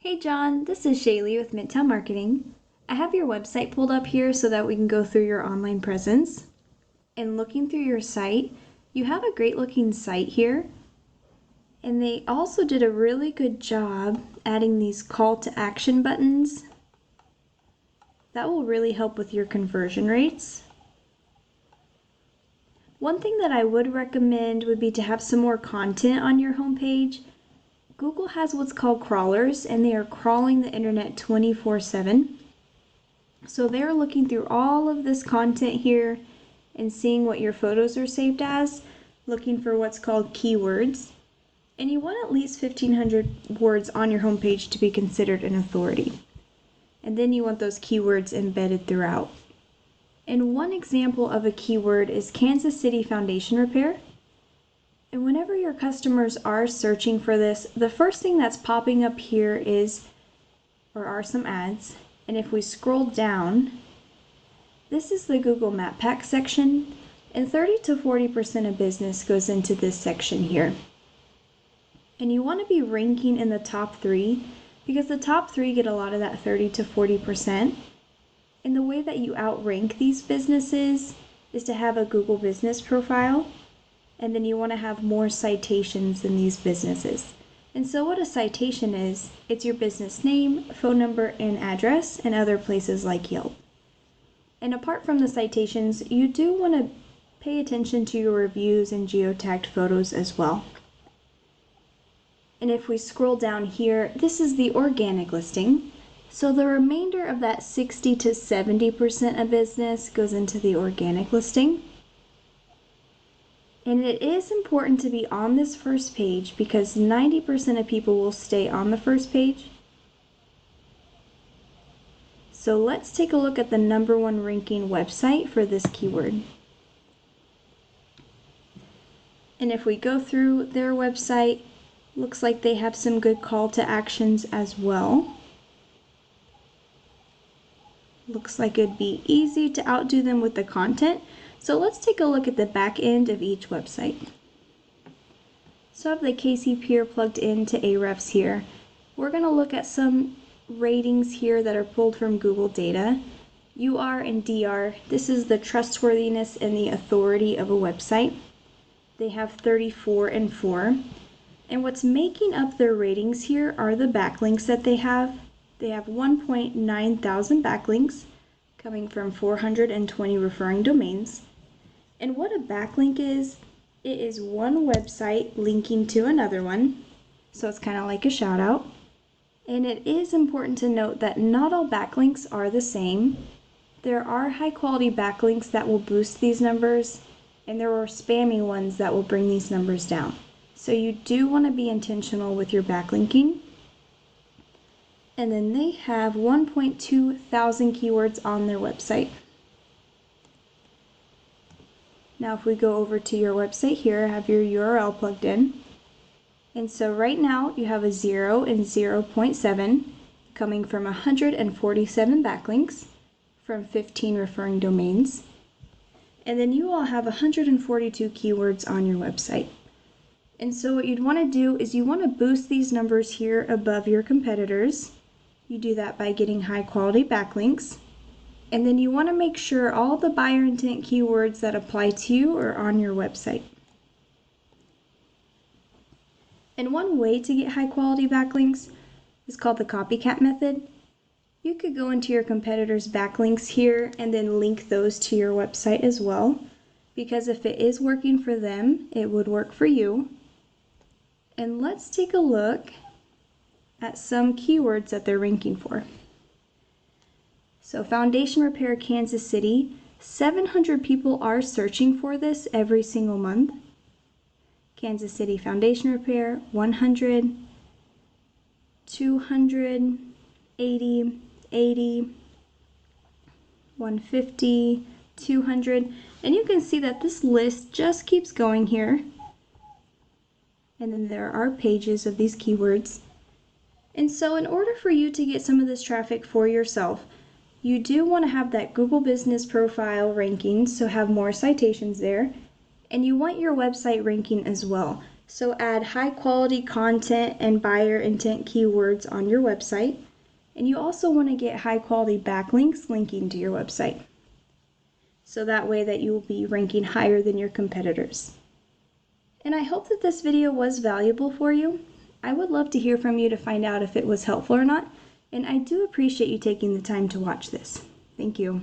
Hey John, this is Shaelee with Midtown Marketing. I have your website pulled up here so that we can go through your online presence. And looking through your site, you have a great looking site here. And they also did a really good job adding these call to action buttons. That will really help with your conversion rates. One thing that I would recommend would be to have some more content on your homepage. Google has what's called crawlers, and they are crawling the internet 24/7. So they're looking through all of this content here and seeing what your photos are saved as, looking for what's called keywords. And you want at least 1,500 words on your homepage to be considered an authority. And then you want those keywords embedded throughout. And one example of a keyword is Kansas City foundation repair. And whenever your customers are searching for this, the first thing that's popping up here are some ads. And if we scroll down, this is the Google Map Pack section, and 30 to 40% of business goes into this section here. And you want to be ranking in the top 3 because the top 3 get a lot of that 30 to 40%. And the way that you outrank these businesses is to have a Google business profile. And then you want to have more citations than these businesses. And so what a citation is, it's your business name, phone number, and address, and other places like Yelp. And apart from the citations, you do want to pay attention to your reviews and geotagged photos as well. And if we scroll down here, this is the organic listing. So the remainder of that 60 to 70% of business goes into the organic listing. And it is important to be on this first page because 90% of people will stay on the first page. So let's take a look at the #1 ranking website for this keyword. And if we go through their website, looks like they have some good call to actions as well. Looks like it'd be easy to outdo them with the content. So let's take a look at the back end of each website. So I have the KC Pier plugged into Ahrefs here. We're going to look at some ratings here that are pulled from Google data. UR and DR, this is the trustworthiness and the authority of a website. They have 34 and 4. And what's making up their ratings here are the backlinks that they have. They have 1.9 thousand backlinks coming from 420 referring domains. And what a backlink is, it is one website linking to another one. So it's kind of like a shout out. And it is important to note that not all backlinks are the same. There are high quality backlinks that will boost these numbers, and there are spammy ones that will bring these numbers down. So you do want to be intentional with your backlinking. And then they have 1.2 thousand keywords on their website. Now if we go over to your website here, I have your URL plugged in. And so right now you have a 0 and 0.7 coming from 147 backlinks from 15 referring domains. And then you all have 142 keywords on your website. And so what you'd want to do is you want to boost these numbers here above your competitors. You do that by getting high quality backlinks. And then you want to make sure all the buyer intent keywords that apply to you are on your website. And one way to get high quality backlinks is called the copycat method. You could go into your competitors' backlinks here and then link those to your website as well. Because if it is working for them, it would work for you. And let's take a look at some keywords that they're ranking for. So foundation repair Kansas City, 700 people are searching for this every single month. Kansas City foundation repair, 100, 200, 80, 80, 150, 200. And you can see that this list just keeps going here. And then there are pages of these keywords. And so in order for you to get some of this traffic for yourself, you do want to have that Google Business Profile ranking, so have more citations there. And you want your website ranking as well. So add high quality content and buyer intent keywords on your website. And you also want to get high quality backlinks linking to your website. So that way that you will be ranking higher than your competitors. And I hope that this video was valuable for you. I would love to hear from you to find out if it was helpful or not. And I do appreciate you taking the time to watch this. Thank you.